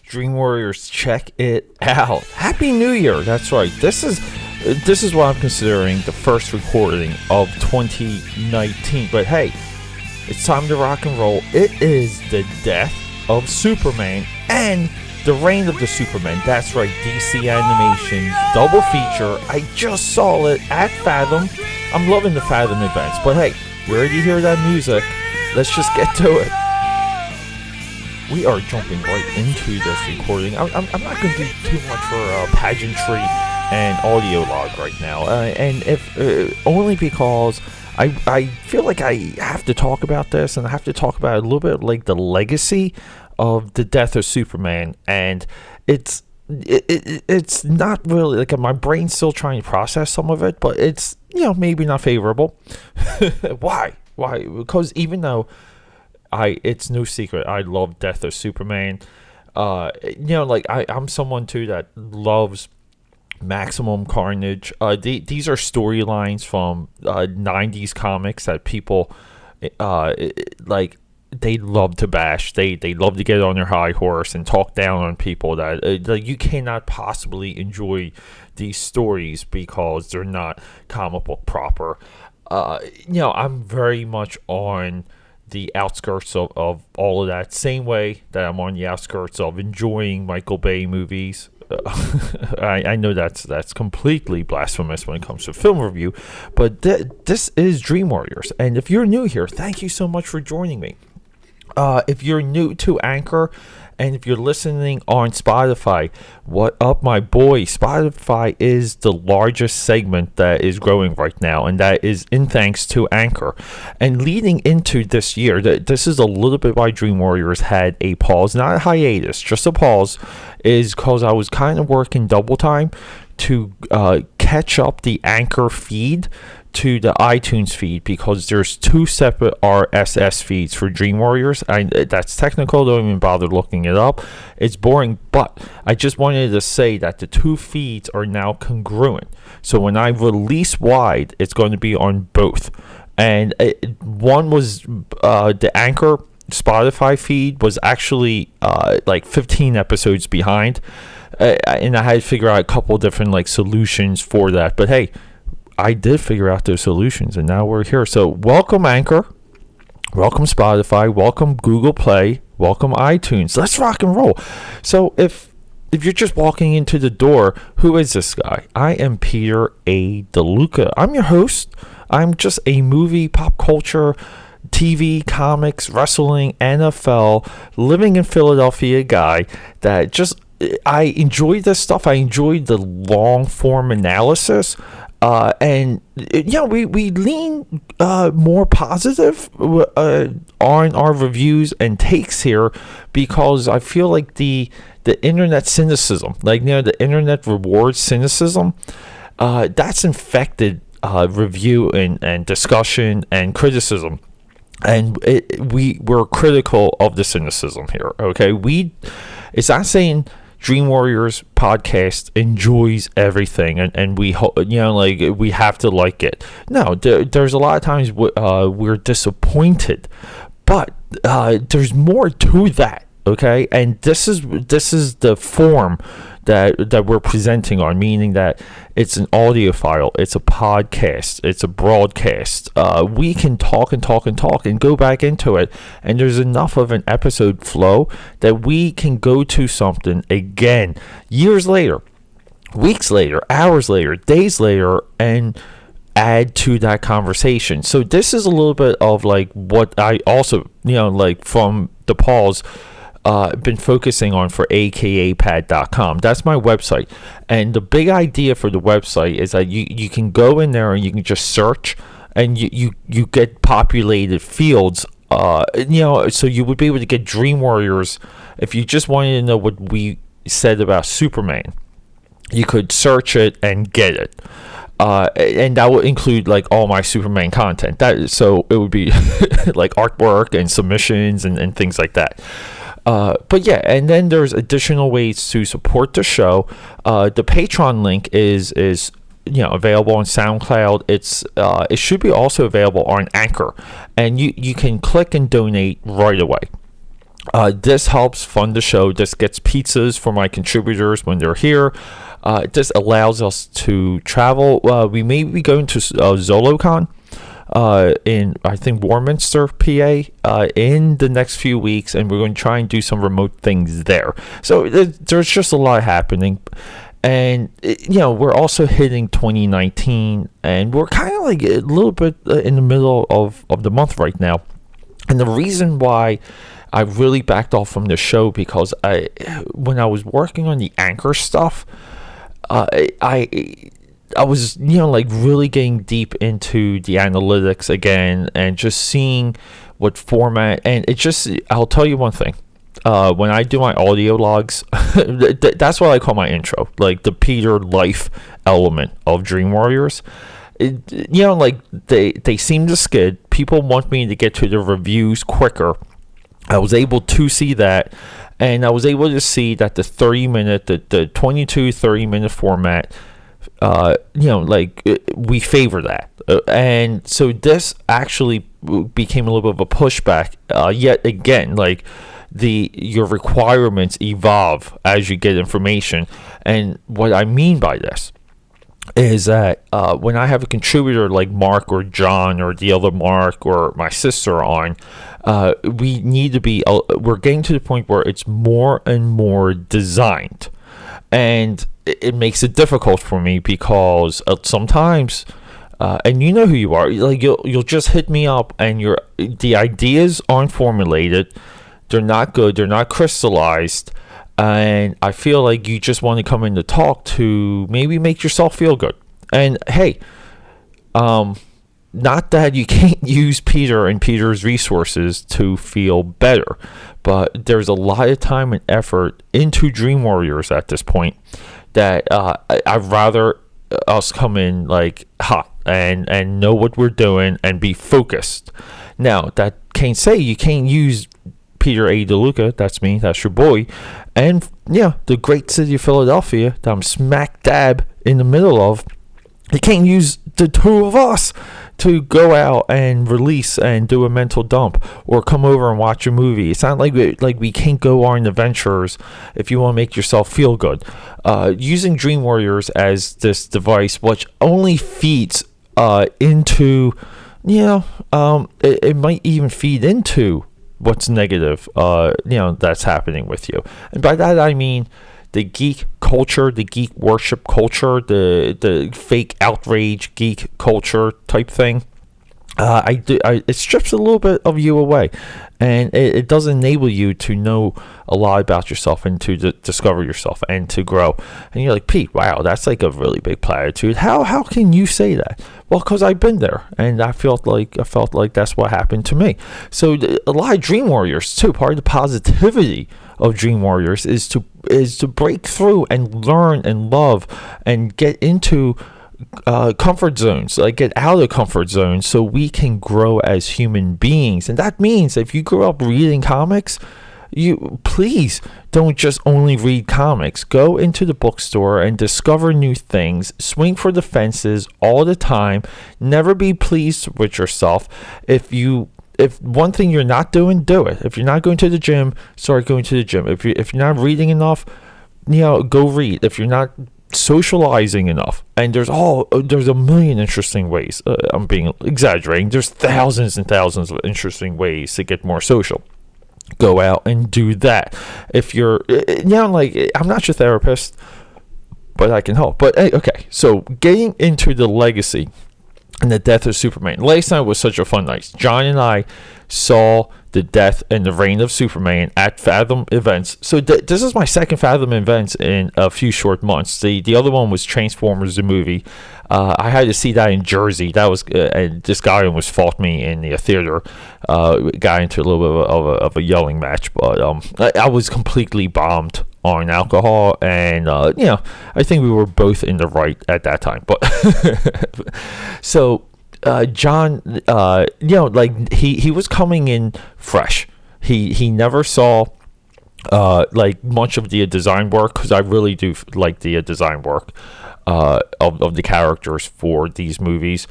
Dream Warriors, check it out. Happy New Year. That's right. This is what I'm considering the first recording of 2019. But hey, it's time to rock and roll. It is the death of Superman and the reign of the Supermen. That's right, DC Animation's double feature. I just saw it at Fathom. I'm loving the Fathom events. But hey, you already hear that music. Let's just get to it. We are jumping right into this recording. I'm not going to do too much for pageantry and audio log right now. And if only because I feel like I have to talk about this, and I have to talk about a little bit like the legacy of the death of Superman. And it's not really like my brain's still trying to process some of it, but it's, maybe not favorable. Why? Because even though it's no secret, I love Death of Superman. I'm someone too that loves Maximum Carnage. These are storylines from 90s comics that people they love to bash. They love to get on their high horse and talk down on people that you cannot possibly enjoy these stories because they're not comic book proper. I'm very much on the outskirts of all of that, same way that I'm on the outskirts of enjoying Michael Bay movies. I know that's completely blasphemous when it comes to film review, but this is Dream Warriors, and if you're new here, thank you so much for joining me. If you're new to Anchor, and if you're listening on Spotify, what up, my boy? Spotify is the largest segment that is growing right now, and that is in thanks to Anchor. And leading into this year, this is a little bit why Dream Warriors had a pause, not a hiatus, just a pause, is because I was kind of working double time to catch up the Anchor feed to the iTunes feed, because there's two separate RSS feeds for Dream Warriors. That's technical, don't even bother looking it up. It's boring, but I just wanted to say that the two feeds are now congruent. So when I release wide, it's going to be on both. And one was the Anchor Spotify feed was actually 15 episodes behind. And I had to figure out a couple different solutions for that. But hey, I did figure out those solutions, and now we're here. So welcome Anchor, welcome Spotify, welcome Google Play, welcome iTunes. Let's rock and roll. So if you're just walking into the door, who is this guy? I am Peter A. DeLuca. I'm your host. I'm just a movie, pop culture, TV, comics, wrestling, NFL, living in Philadelphia guy that just, I enjoy this stuff. I enjoy the long form analysis. And we lean more positive on our reviews and takes here, because I feel like the internet cynicism, the internet rewards cynicism, that's infected review and discussion and criticism. And we're critical of the cynicism here. Okay, it's not saying Dream Warriors podcast enjoys everything and we we have to like it. No, there's a lot of times we're disappointed, but there's more to that. Okay, and this is the form that we're presenting on, meaning that it's an audio file, it's a podcast, it's a broadcast. We can talk and go back into it, and there's enough of an episode flow that we can go to something again years later, weeks later, hours later, days later, and add to that conversation. So this is a little bit of what I also from the pause been focusing on for AKAPAD.com. That's my website, and the big idea for the website is that you can go in there and you can just search, and you get populated fields. So you would be able to get Dream Warriors if you just wanted to know what we said about Superman. You could search it and get it. And that would include all my Superman content. So it would be artwork and submissions and things like that. But yeah, and then there's additional ways to support the show. The Patreon link is available on SoundCloud. It should be also available on Anchor, and you can click and donate right away. This helps fund the show. This gets pizzas for my contributors when they're here. This allows us to travel. We may be going to ZoloCon in, I think, Warminster, PA, in the next few weeks, and we're going to try and do some remote things there. So there's just a lot happening. And, we're also hitting 2019, and we're kind of like a little bit in the middle of the month right now. And the reason why I really backed off from the show, because when I was working on the anchor stuff, I was, really getting deep into the analytics again and just seeing what format. And I'll tell you one thing. When I do my audio logs, that's what I call my intro, like the Peter life element of Dream Warriors. They seem to skid. People want me to get to the reviews quicker. I was able to see that, and I was able to see that the 30-minute, the 22, 30-minute format, we favor that. And so this actually became a little bit of a pushback. Yet again, your requirements evolve as you get information. And what I mean by this is that when I have a contributor like Mark or John or the other Mark or my sister on, we need to be, we're getting to the point where it's more and more designed. And it makes it difficult for me because sometimes, and you know who you are, you'll just hit me up and the ideas aren't formulated, they're not good, they're not crystallized, and I feel like you just want to come in to talk to maybe make yourself feel good. And hey, not that you can't use Peter and Peter's resources to feel better, but there's a lot of time and effort into Dream Warriors at this point that I'd rather us come in hot and know what we're doing and be focused. Now, that can't say you can't use Peter A. DeLuca, that's me, that's your boy, and the great city of Philadelphia that I'm smack dab in the middle of. You can't use the two of us to go out and release and do a mental dump or come over and watch a movie. It's not like we can't go on adventures if you want to make yourself feel good. Using Dream Warriors as this device, which only feeds into, it might even feed into what's negative, that's happening with you. And by that I mean the geek culture, the geek worship culture, the fake outrage geek culture type thing. It strips a little bit of you away, and it does enable you to know a lot about yourself and to discover yourself and to grow. And you're like, Pete, wow, that's like a really big platitude. How can you say that? Well, because I've been there, and I felt like that's what happened to me. So a lot of Dream Warriors too. Part of the positivity of Dream Warriors is to break through and learn and love and get into comfort zones, get out of comfort zones so we can grow as human beings. And that means if you grew up reading comics, you please don't just only read comics. Go into the bookstore and discover new things. Swing for the fences all the time. Never be pleased with yourself. If one thing you're not doing, do it. If you're not going to the gym, start going to the gym. If you're not reading enough, go read. If you're not socializing enough, and there's a million interesting ways. I'm being exaggerating. There's thousands and thousands of interesting ways to get more social. Go out and do that. If you're, I'm not your therapist, but I can help. But okay, so getting into the legacy and the death of Superman. Last night was such a fun night. John and I saw the death and the reign of Superman at Fathom Events. So this is my second Fathom Events in a few short months. The other one was Transformers the movie. I had to see that in Jersey. That was and this guy almost fought me in the theater. Got into a little bit of a yelling match, but I was completely bombed on alcohol, and I think we were both in the right at that time. But so John, he was coming in fresh. He never saw much of the design work, because I really do like the design work. of the characters for these movies.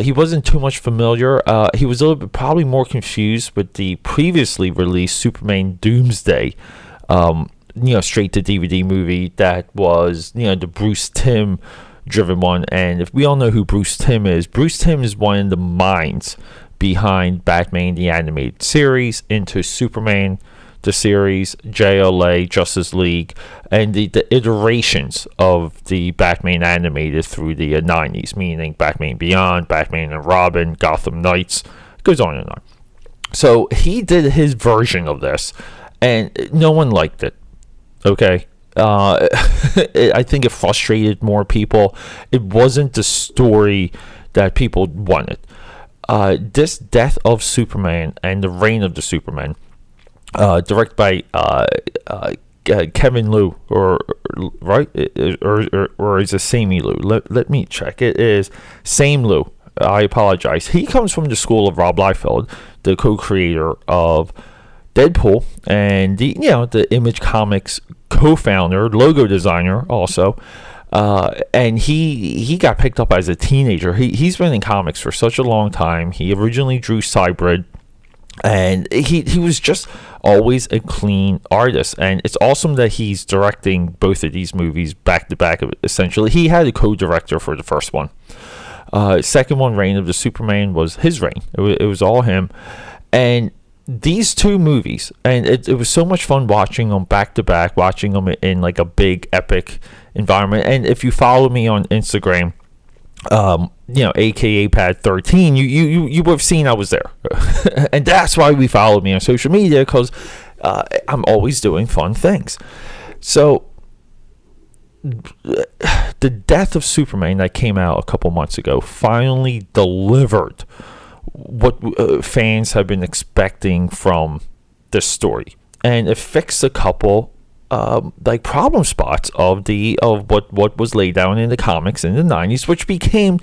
He wasn't too much familiar. He was a little bit probably more confused with the previously released Superman Doomsday, straight to DVD movie that was, the Bruce Timm driven one. And if we all know who Bruce Timm is one of the minds behind Batman the Animated Series, into Superman the series, JLA, Justice League, and the iterations of the Batman animated through the 90s, meaning Batman Beyond, Batman and Robin, Gotham Knights, it goes on and on. So he did his version of this, and no one liked it. Okay? I think it frustrated more people. It wasn't the story that people wanted. This Death of Superman and the Reign of the Supermen, directed by Kevin Liu, or is it Sammy Liu? Let me check. It is Sam Liu. I apologize. He comes from the school of Rob Liefeld, the co-creator of Deadpool, and the Image Comics co-founder, logo designer also. And he got picked up as a teenager. He's been in comics for such a long time. He originally drew Cybrid, and he was just always a clean artist. And it's awesome that he's directing both of these movies back to back. Essentially, he had a co-director for the first one. Second one, Reign of the Superman, was his reign. It was all him. And these two movies, and it was so much fun watching them back to back, watching them in like a big epic environment. And if you follow me on Instagram, AKAPAD 13, you would have seen I was there. And that's why we follow me on social media, because I'm always doing fun things. So the Death of Superman that came out a couple months ago finally delivered what fans have been expecting from this story, and it fixed a couple problem spots of what was laid down in the comics in the 90s, which became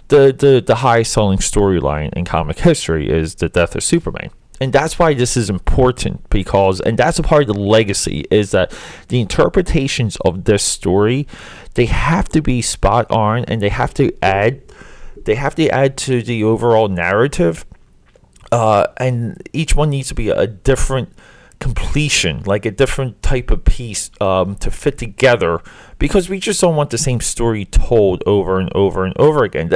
the highest selling storyline in comic history, is the Death of Superman. And that's why this is important, because, and that's a part of the legacy, is that the interpretations of this story, they have to be spot on, and they have to add to the overall narrative, and each one needs to be a different completion, like a different type of piece to fit together, because we just don't want the same story told over and over and over again.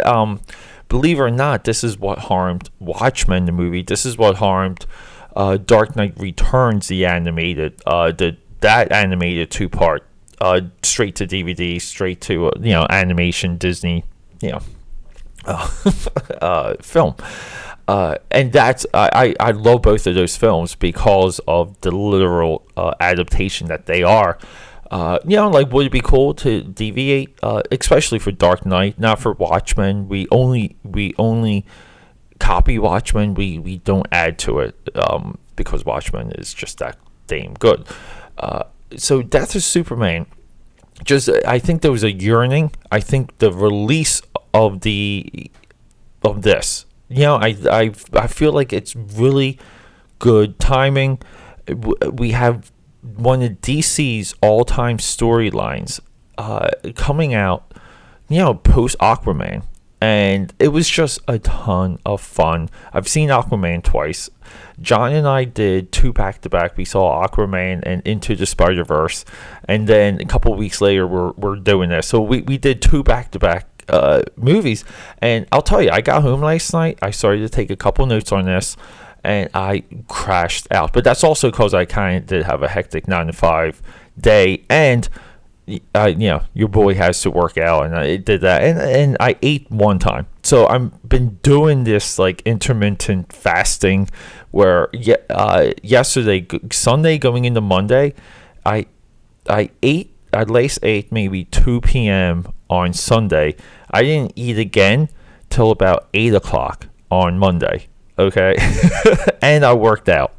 Believe it or not, this is what harmed Watchmen, the movie. This is what harmed Dark Knight Returns, the animated, that animated 2-part, straight to DVD, straight to animation, Disney, film. And that's I love both of those films because of the literal adaptation that they are. Would it be cool to deviate, especially for Dark Knight, not for Watchmen? We only copy Watchmen. We don't add to it, because Watchmen is just that damn good. So Death of Superman, I think there was a yearning. I think the release of this, I feel like it's really good timing. We have one of DC's all-time storylines coming out, post Aquaman, and it was just a ton of fun. I've seen Aquaman twice. John and I did 2 back-to-back. We saw Aquaman and Into the Spider-Verse, and then a couple weeks later we're doing this. So we did 2 back-to-back movies, and I'll tell you, I got home last night, I started to take a couple notes on this, and I crashed out. But that's also because I kind of did have a hectic 9-to-5 day, and your boy has to work out, and I did that, and I ate one time. So I've been doing this like intermittent fasting, where yesterday, Sunday going into Monday, I ate at least 8, maybe 2 p.m. on Sunday. I didn't eat again till about 8 o'clock on Monday. Okay. And I worked out.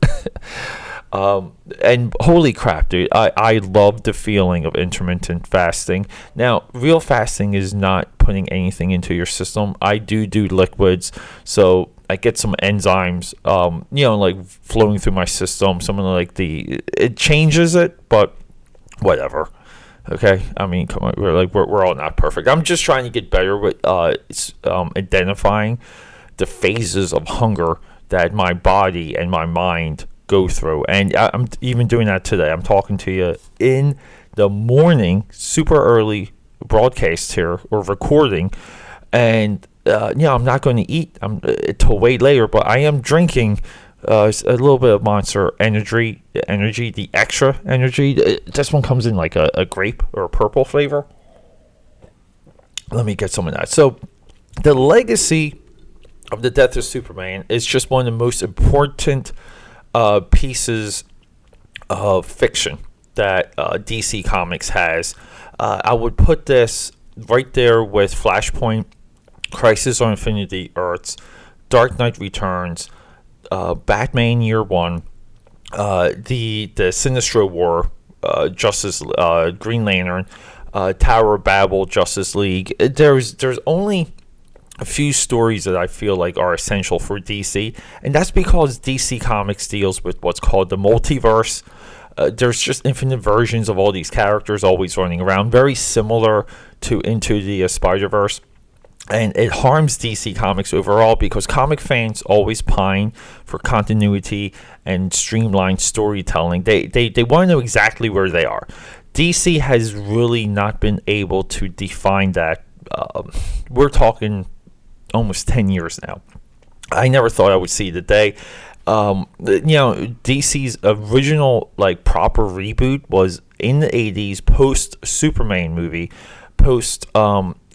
And holy crap, dude, I love the feeling of intermittent fasting. Now, real fasting is not putting anything into your system. I do liquids, so I get some enzymes, like flowing through my system. It changes it, but whatever. Okay, I mean, come on, we're all not perfect. I'm just trying to get better with identifying the phases of hunger that my body and my mind go through, and I'm even doing that today. I'm talking to you in the morning, super early broadcast here or recording, and I'm not going to eat till way later, but I am drinking a little bit of Monster Energy, the extra energy. This one comes in like a grape or a purple flavor. Let me get some of that. So, the legacy of the death of Superman is just one of the most important pieces of fiction that DC Comics has. I would put this right there with Flashpoint, Crisis on Infinity Earths, Dark Knight Returns, Batman Year One, the Sinestro War, Justice, Green Lantern, Tower of Babel, Justice League. There's only a few stories that I feel like are essential for DC, and that's because DC Comics deals with what's called the multiverse. There's just infinite versions of all these characters always running around, very similar to Into the Spider-Verse. And it harms DC Comics overall because comic fans always pine for continuity and streamlined storytelling. They want to know exactly where they are. DC has really not been able to define that. We're talking almost 10 years now. I never thought I would see the day. DC's original proper reboot was in the 80s, post Superman movie, post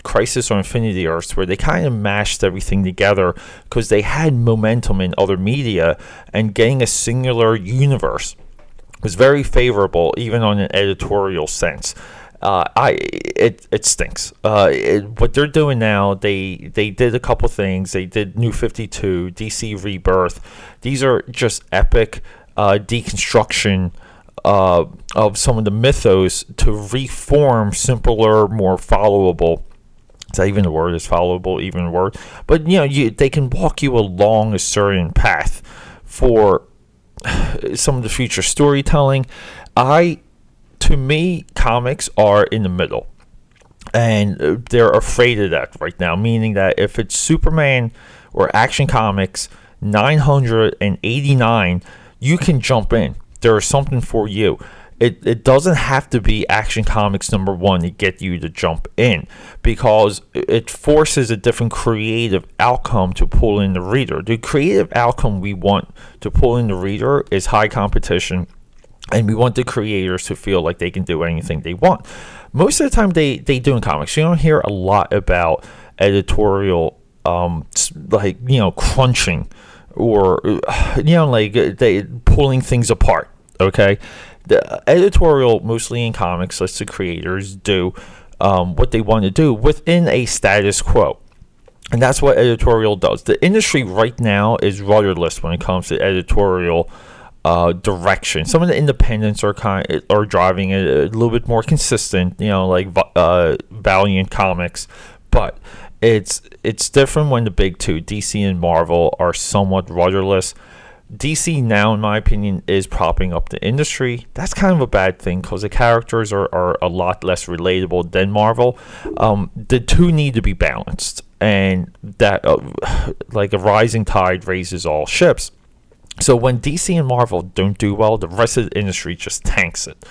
Crisis on Infinity Earths, where they kind of mashed everything together because they had momentum in other media, and getting a singular universe was very favorable, even on an editorial sense. It stinks. What they're doing now, they did a couple things. They did New 52, DC Rebirth. These are just epic deconstruction of some of the mythos to reform simpler, more followable. Is that even the word? Is followable even a word? But they can walk you along a certain path for some of the future storytelling. To me, comics are in the middle, and they're afraid of that right now, meaning that if it's Superman or Action Comics 989, you can jump in. There is something for you. It doesn't have to be Action Comics #1 to get you to jump in, because it forces a different creative outcome to pull in the reader. The creative outcome we want to pull in the reader is high competition, and we want the creators to feel like they can do anything they want. Most of the time they do in comics. You don't hear a lot about editorial crunching or they pulling things apart. Okay, the editorial, mostly in comics, lets the creators do what they want to do within a status quo. And that's what editorial does. The industry right now is rudderless when it comes to editorial direction. Some of the independents are driving it a little bit more consistent, like Valiant Comics, but it's different when the big two, DC and Marvel, are somewhat rudderless. DC now, in my opinion, is propping up the industry. That's kind of a bad thing because the characters are a lot less relatable than Marvel. The two need to be balanced, and that like a rising tide raises all ships. So when DC and Marvel don't do well, the rest of the industry just tanks it.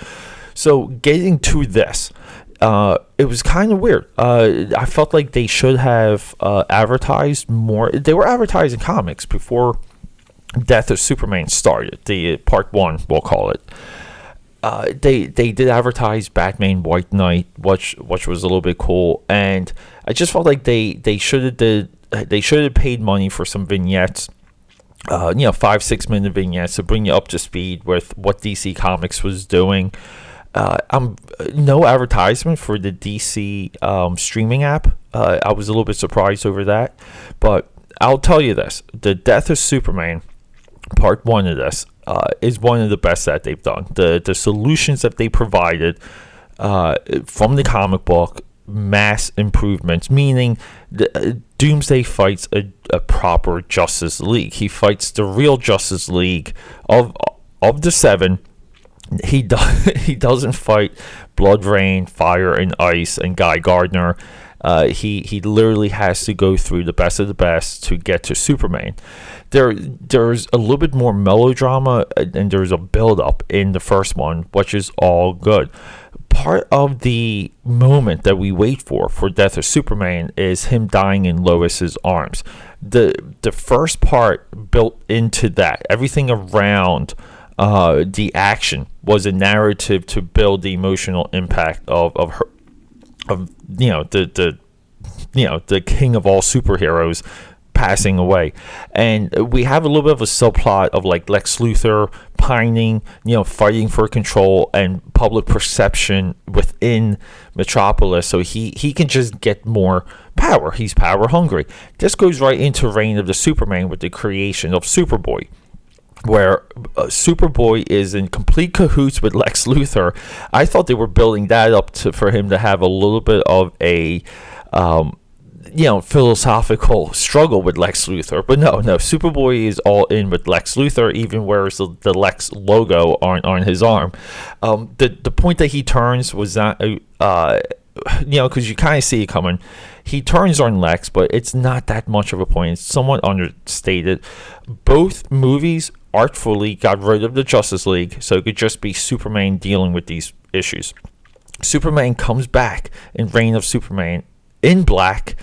So getting to this, it was kind of weird. I felt like they should have advertised more. They were advertising comics before Death of Superman started, the part 1, we'll call it. They did advertise Batman White Knight, which was a little bit cool, and I just felt like they should have paid money for some vignettes. 5-6 minute vignettes to bring you up to speed with what DC Comics was doing. No advertisement for the DC streaming app. I was a little bit surprised over that, but I'll tell you this: the Death of Superman, part 1 of this, is one of the best that they've done. The solutions that they provided from the comic book, mass improvements, meaning Doomsday fights a proper Justice League. He fights the real Justice League of the 7. he doesn't fight Blood Rain, Fire and Ice, and Guy Gardner. He literally has to go through the best of the best to get to Superman. There's a little bit more melodrama, and there's a build up in the first one, which is all good. Part of the moment that we wait for Death of Superman is him dying in Lois's arms. The first part built into that, everything around the action was a narrative to build the emotional impact of her, of the king of all superheroes passing away. And we have a little bit of a subplot of like Lex Luthor pining, fighting for control and public perception within Metropolis, so he can just get more power. He's power hungry. This goes right into Reign of the Superman with the creation of Superboy, where Superboy is in complete cahoots with Lex Luthor. I thought they were building that up for him to have a little bit of a philosophical struggle with Lex Luthor, but no, Superboy is all in with Lex Luthor, even wears the Lex logo on his arm. The point that he turns was not, because you kind of see it coming. He turns on Lex, but it's not that much of a point. It's somewhat understated. Both movies artfully got rid of the Justice League, so it could just be Superman dealing with these issues. Superman comes back in Reign of Superman in black,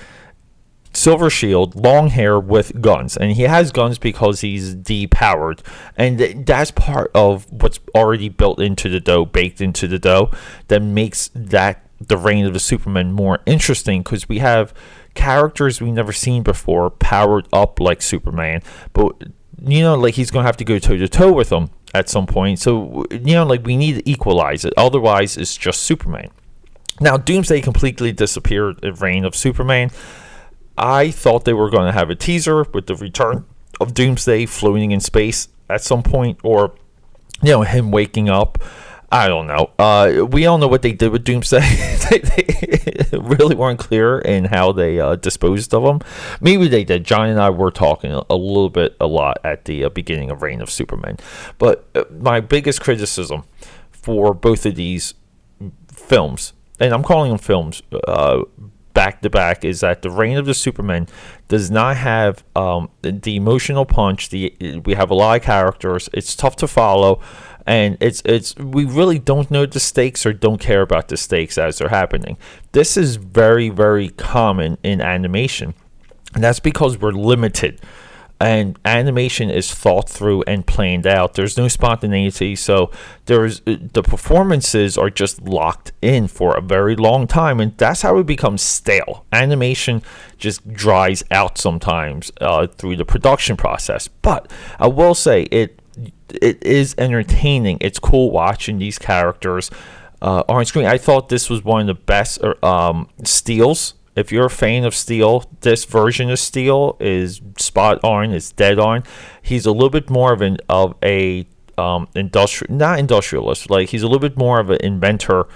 silver shield, long hair with guns, and he has guns because he's depowered, and that's part of what's already built into the dough, baked into the dough, that makes that the Reign of the Superman more interesting, because we have characters we've never seen before powered up like Superman, but he's gonna have to go toe to toe with them at some point, so we need to equalize it, otherwise it's just Superman. Now, Doomsday completely disappeared in Reign of Superman. I thought they were going to have a teaser with the return of Doomsday floating in space at some point, or him waking up. I don't know. We all know what they did with Doomsday. they really weren't clear in how they disposed of him. Maybe they did. John and I were talking a lot at the beginning of Reign of Superman. But my biggest criticism for both of these films, and I'm calling them films back to back, is that the Reign of the Superman does not have the emotional punch. We have a lot of characters. It's tough to follow, and we really don't know the stakes or don't care about the stakes as they're happening. This is very, very common in animation, and that's because we're limited. And animation is thought through and planned out. There's no spontaneity, so the performances are just locked in for a very long time, and that's how it becomes stale. Animation just dries out sometimes through the production process. But I will say it is entertaining. It's cool watching these characters on screen. I thought this was one of the best steals. If you're a fan of Steel, this version of Steel is spot on. It's dead on. He's a little bit more of a not industrialist. Like, he's a little bit more of an inventor,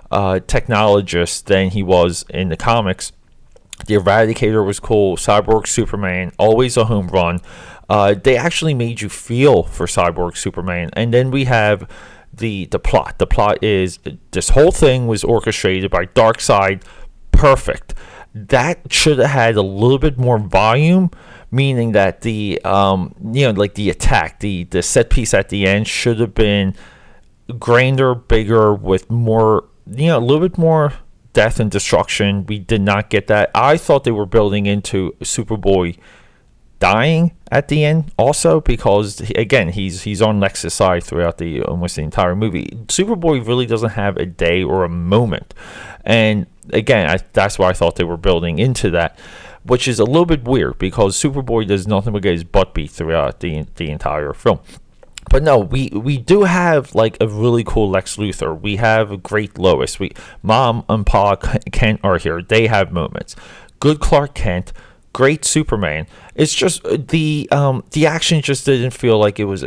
technologist than he was in the comics. The Eradicator was cool. Cyborg Superman, always a home run. They actually made you feel for Cyborg Superman. And then we have the plot. The plot is this whole thing was orchestrated by Darkseid. Perfect. That should have had a little bit more volume, meaning that the the attack, the set piece at the end should have been grander, bigger, with more, a little bit more death and destruction. We did not get that. I thought they were building into Superboy dying at the end also, because again, he's on Lex's side throughout almost the entire movie. Superboy really doesn't have a day or a moment, and again, that's why I thought they were building into that, which is a little bit weird because Superboy does nothing but get his butt beat throughout the entire film. But no, we do have like a really cool Lex Luthor. We have a great Lois. Mom and Pa Kent are here. They have moments. Good Clark Kent. Great Superman. It's just the action just didn't feel like it was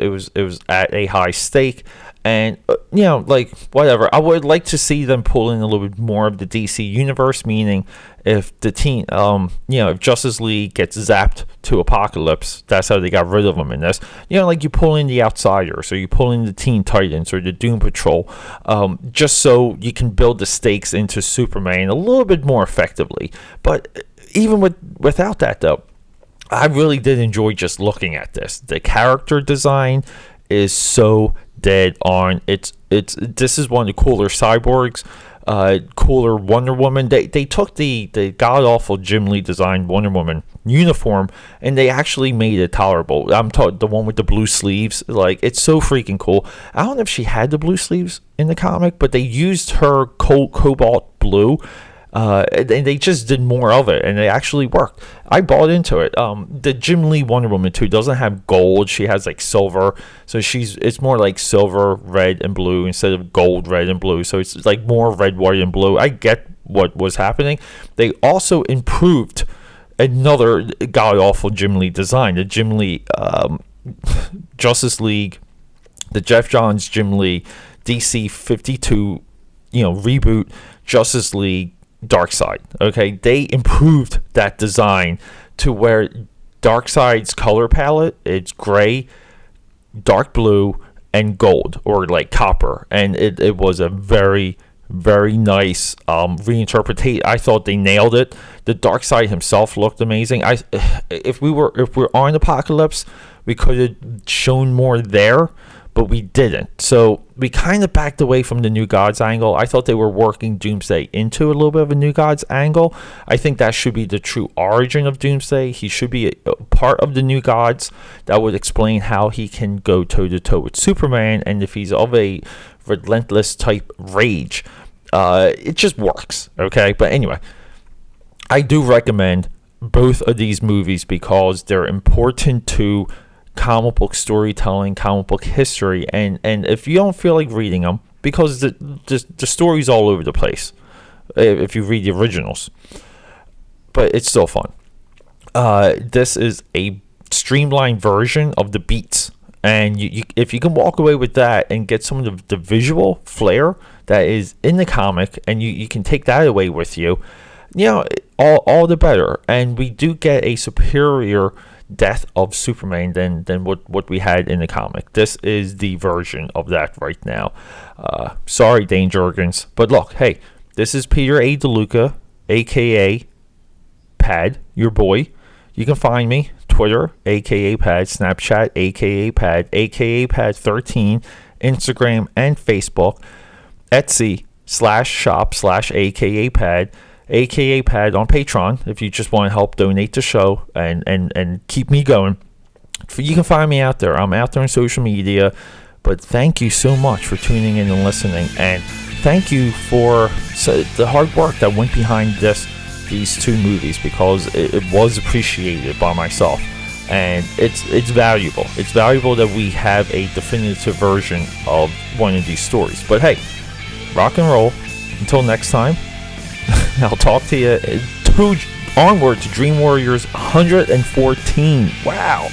at a high stake, And like whatever. I would like to see them pull in a little bit more of the DC universe, meaning if the team, if Justice League gets zapped to Apocalypse, that's how they got rid of them in this. Like you pull in the Outsiders, or you pull in the Teen Titans, or the Doom Patrol, just so you can build the stakes into Superman a little bit more effectively. But even without that, though, I really did enjoy just looking at this. The character design is so dead on. This is one of the cooler cyborgs, cooler Wonder Woman. They took the god awful Jim Lee designed Wonder Woman uniform and they actually made it tolerable. I'm talking the one with the blue sleeves. Like, it's so freaking cool. I don't know if she had the blue sleeves in the comic, but they used her cobalt blue. And they just did more of it, and it actually worked. I bought into it. The Jim Lee Wonder Woman 2 doesn't have gold. She has like silver, so it's more like silver, red, and blue instead of gold, red, and blue. So it's like more red, white, and blue. I get what was happening. They also improved another god awful Jim Lee design, the Jim Lee Justice League, the Jeff Johns Jim Lee DC 52, reboot Justice League Darkseid. Okay, they improved that design to where Darkseid's color palette, it's gray, dark blue, and gold, or like copper, and it was a very, very nice reinterpretation. I thought they nailed it. The Darkseid himself looked amazing. If we're on Apocalypse, we could have shown more there, but we didn't. So we kind of backed away from the New Gods angle. I thought they were working Doomsday into a little bit of a New Gods angle. I think that should be the true origin of Doomsday. He should be a part of the New Gods. That would explain how he can go toe-to-toe with Superman, and if he's of a relentless type rage. It just works, okay? But anyway, I do recommend both of these movies because they're important to comic book storytelling, comic book history, and if you don't feel like reading them, because the story's all over the place if you read the originals, but it's still fun. This is a streamlined version of the beats, and you if you can walk away with that and get some of the visual flair that is in the comic, and you can take that away with you, all the better. And we do get a superior death of Superman than what we had in the comic. This is the version of that right now. Sorry, Dane Jurgens, but look, hey, this is Peter A. DeLuca, aka Pad, your boy. You can find me Twitter, aka Pad, Snapchat, aka Pad, aka Pad13, Instagram and Facebook, Etsy /shop/aka Pad, aka Pad on Patreon, if you just want to help donate the show and keep me going. You can find me out there. I'm out there on social media. But thank you so much for tuning in and listening, and thank you for the hard work that went behind these two movies, because it was appreciated by myself, and it's valuable. It's valuable that we have a definitive version of one of these stories. But hey, rock and roll. Until next time, I'll talk to you onward to Dream Warriors 114. Wow.